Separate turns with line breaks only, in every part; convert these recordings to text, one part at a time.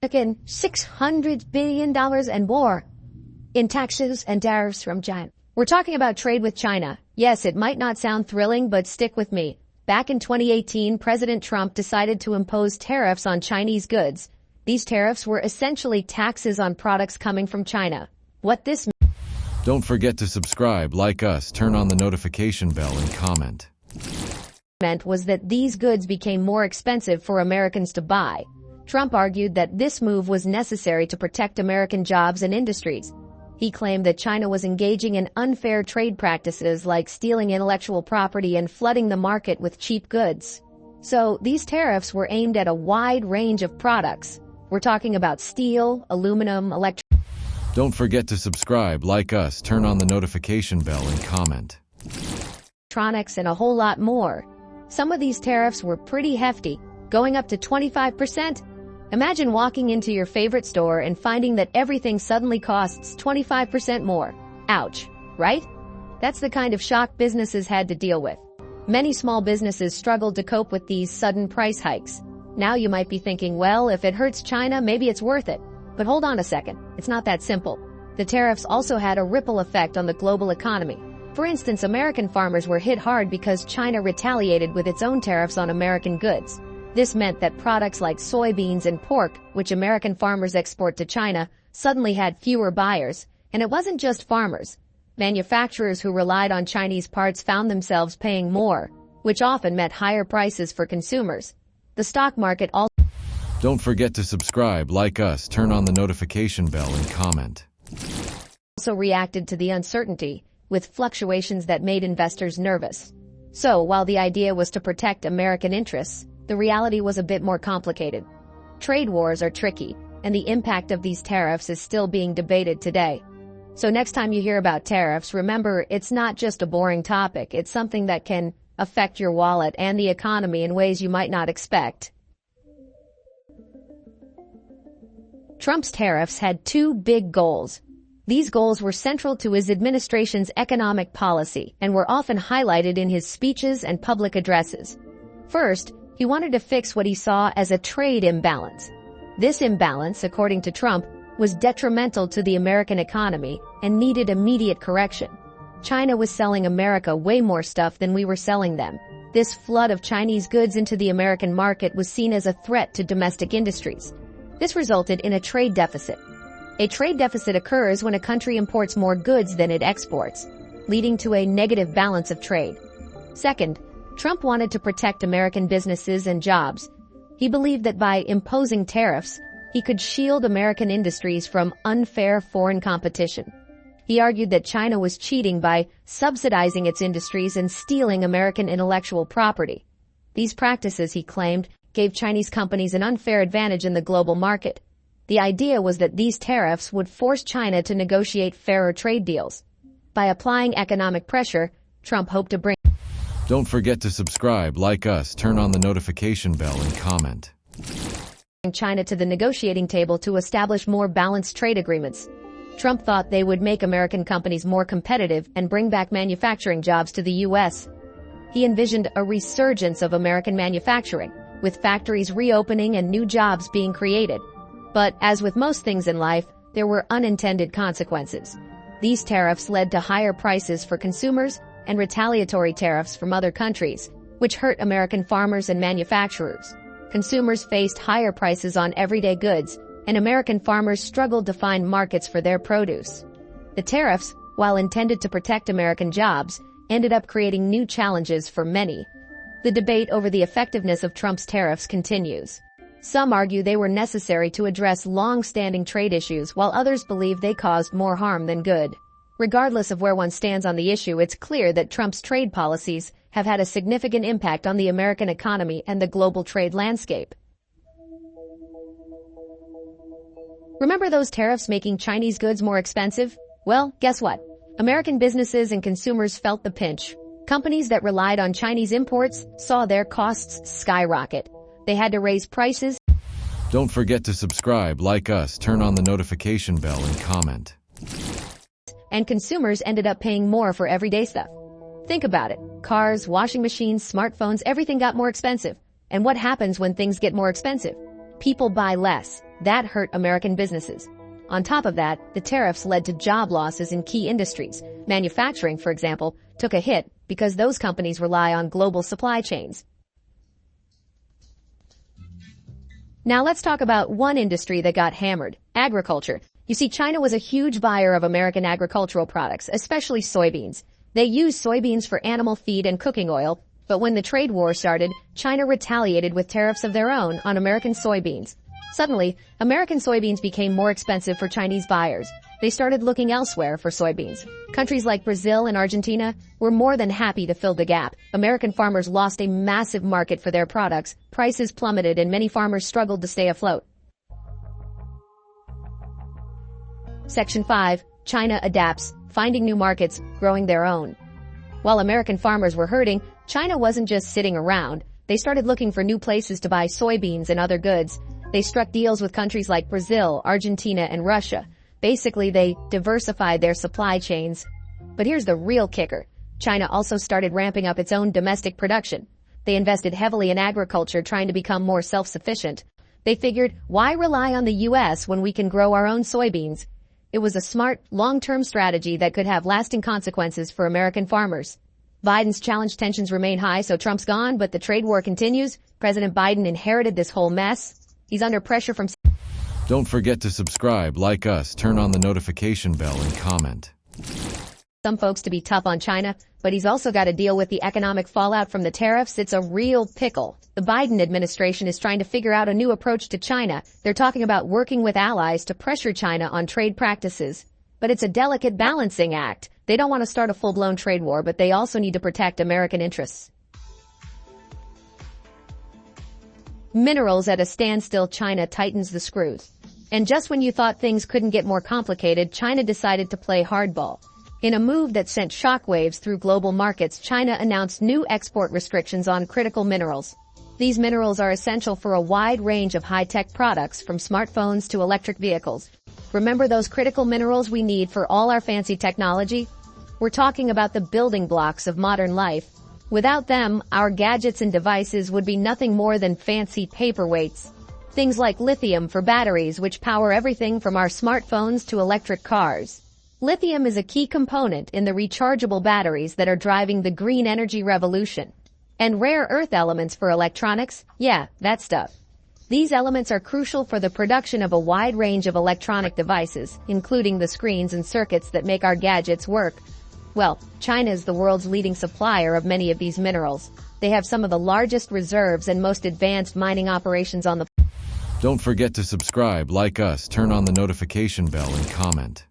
Again, $600 billion and more in taxes and tariffs from China. We're talking about trade with China. Yes, it might not sound thrilling, but stick with me. Back in 2018, President Trump decided to impose tariffs on Chinese goods. These tariffs were essentially taxes on products coming from China. What this
Don't forget to subscribe, like us, turn on the notification bell, and comment.
meant was that these goods became more expensive for Americans to buy. Trump argued that this move was necessary to protect American jobs and industries. He claimed that China was engaging in unfair trade practices like stealing intellectual property and flooding the market with cheap goods. So these tariffs were aimed at a wide range of products. We're talking about steel, aluminum,
Don't forget to subscribe, like us, turn on the notification bell, and comment.
electronics, and a whole lot more. Some of these tariffs were pretty hefty, going up to 25%. Imagine walking into your favorite store and finding that everything suddenly costs 25% more. Ouch, right? That's the kind of shock businesses had to deal with. Many small businesses struggled to cope with these sudden price hikes. Now you might be thinking, well, if it hurts China, maybe it's worth it. But hold on a second, it's not that simple. The tariffs also had a ripple effect on the global economy. For instance, American farmers were hit hard because China retaliated with its own tariffs on American goods. This meant that products like soybeans and pork, which American farmers export to China, suddenly had fewer buyers. And it wasn't just farmers. Manufacturers who relied on Chinese parts found themselves paying more, which often meant higher prices for consumers. The stock market
Don't forget to subscribe, like us, turn on the notification bell, and comment.
also reacted to the uncertainty, with fluctuations that made investors nervous. So, while the idea was to protect American interests, the reality was a bit more complicated. Trade wars are tricky, and the impact of these tariffs is still being debated today. So next time you hear about tariffs, remember it's not just a boring topic, it's something that can affect your wallet and the economy in ways you might not expect. Trump's tariffs had two big goals. These goals were central to his administration's economic policy and were often highlighted in his speeches and public addresses. First, he wanted to fix what he saw as a trade imbalance. This imbalance, according to Trump, was detrimental to the American economy and needed immediate correction. China was selling America way more stuff than we were selling them. This flood of Chinese goods into the American market was seen as a threat to domestic industries. This resulted in a trade deficit. A trade deficit occurs when a country imports more goods than it exports, leading to a negative balance of trade. Second, Trump wanted to protect American businesses and jobs. He believed that by imposing tariffs, he could shield American industries from unfair foreign competition. He argued that China was cheating by subsidizing its industries and stealing American intellectual property. These practices, he claimed, gave Chinese companies an unfair advantage in the global market. The idea was that these tariffs would force China to negotiate fairer trade deals. By applying economic pressure, Trump hoped to bring
Don't forget to subscribe, like us, turn on the notification bell, and comment.
China to the negotiating table to establish more balanced trade agreements. Trump thought they would make American companies more competitive and bring back manufacturing jobs to the U.S. He envisioned a resurgence of American manufacturing, with factories reopening and new jobs being created. But as with most things in life, there were unintended consequences. These tariffs led to higher prices for consumers and retaliatory tariffs from other countries, which hurt American farmers and manufacturers. Consumers faced higher prices on everyday goods, and American farmers struggled to find markets for their produce. The tariffs, while intended to protect American jobs, ended up creating new challenges for many. The debate over the effectiveness of Trump's tariffs continues. Some argue they were necessary to address long-standing trade issues, while others believe they caused more harm than good. Regardless of where one stands on the issue, it's clear that Trump's trade policies have had a significant impact on the American economy and the global trade landscape. Remember those tariffs making Chinese goods more expensive? Well, guess what? American businesses and consumers felt the pinch. Companies that relied on Chinese imports saw their costs skyrocket. They had to raise prices.
Don't forget to subscribe, like us, turn on the notification bell, and comment.
And consumers ended up paying more for everyday stuff. Think about it. Cars, washing machines, smartphones, everything got more expensive. And what happens when things get more expensive? People buy less. That hurt American businesses. On top of that, the tariffs led to job losses in key industries. Manufacturing, for example, took a hit because those companies rely on global supply chains. Now let's talk about one industry that got hammered: agriculture. You see, China was a huge buyer of American agricultural products, especially soybeans. They used soybeans for animal feed and cooking oil, but when the trade war started, China retaliated with tariffs of their own on American soybeans. Suddenly, American soybeans became more expensive for Chinese buyers. They started looking elsewhere for soybeans. Countries like Brazil and Argentina were more than happy to fill the gap. American farmers lost a massive market for their products, prices plummeted, and many farmers struggled to stay afloat. Section 5. China adapts, finding new markets, growing their own. While American farmers were hurting, China wasn't just sitting around. They started looking for new places to buy soybeans and other goods. They struck deals with countries like Brazil, Argentina, and Russia. Basically, they diversified their supply chains. But here's the real kicker. China also started ramping up its own domestic production. They invested heavily in agriculture, trying to become more self-sufficient. They figured, why rely on the U.S. when we can grow our own soybeans? It was a smart, long-term strategy that could have lasting consequences for American farmers. Biden's challenge tensions remain high, so Trump's gone, but the trade war continues. President Biden inherited this whole mess. He's under pressure from...
Don't forget to subscribe, like us, turn on the notification bell, and comment.
Some folks to be tough on China, but he's also got to deal with the economic fallout from the tariffs. It's a real pickle. The Biden administration is trying to figure out a new approach to China. They're talking about working with allies to pressure China on trade practices. But it's a delicate balancing act. They don't want to start a full-blown trade war, but they also need to protect American interests. Minerals at a standstill, China tightens the screws. And just when you thought things couldn't get more complicated, China decided to play hardball. In a move that sent shockwaves through global markets, China announced new export restrictions on critical minerals. These minerals are essential for a wide range of high-tech products, from smartphones to electric vehicles. Remember those critical minerals we need for all our fancy technology? We're talking about the building blocks of modern life. Without them, our gadgets and devices would be nothing more than fancy paperweights. Things like lithium for batteries, which power everything from our smartphones to electric cars. Lithium is a key component in the rechargeable batteries that are driving the green energy revolution. And rare earth elements for electronics? Yeah, that stuff. These elements are crucial for the production of a wide range of electronic devices, including the screens and circuits that make our gadgets work. Well, China is the world's leading supplier of many of these minerals. They have some of the largest reserves and most advanced mining operations on the
Don't forget to subscribe, like us, turn on the notification bell, and comment.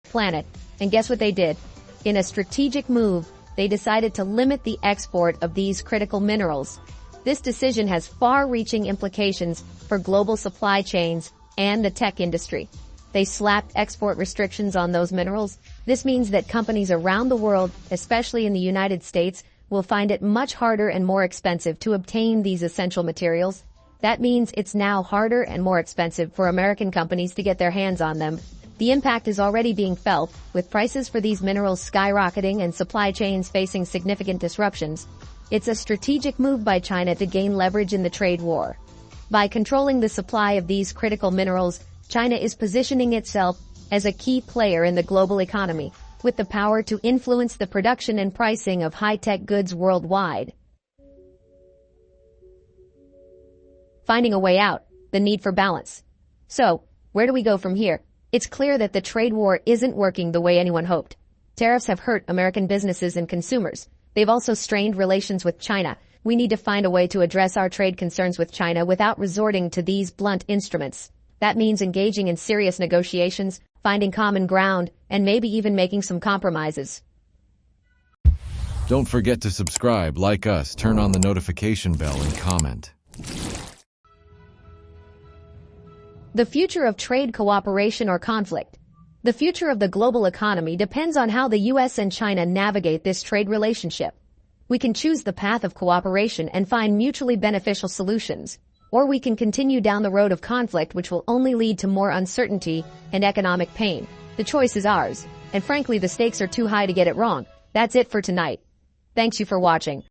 planet. And guess what they did? In a strategic move, they decided to limit the export of these critical minerals. This decision has far-reaching implications for global supply chains and the tech industry. They slapped export restrictions on those minerals. This means that companies around the world, especially in the United States, will find it much harder and more expensive to obtain these essential materials. That means it's now harder and more expensive for American companies to get their hands on them. The impact is already being felt, with prices for these minerals skyrocketing and supply chains facing significant disruptions. It's a strategic move by China to gain leverage in the trade war. By controlling the supply of these critical minerals, China is positioning itself as a key player in the global economy, with the power to influence the production and pricing of high-tech goods worldwide. Finding a way out, the need for balance. So, where do we go from here? It's clear that the trade war isn't working the way anyone hoped. Tariffs have hurt American businesses and consumers. They've also strained relations with China. We need to find a way to address our trade concerns with China without resorting to these blunt instruments. That means engaging in serious negotiations, finding common ground, and maybe even making some compromises.
Don't forget to subscribe, like us, turn on the notification bell, and comment.
The future of trade cooperation or conflict. The future of the global economy depends on how the U.S. and China navigate this trade relationship. We can choose the path of cooperation and find mutually beneficial solutions, or we can continue down the road of conflict, which will only lead to more uncertainty and economic pain. The choice is ours, and frankly, the stakes are too high to get it wrong. That's it for tonight. Thanks you for watching.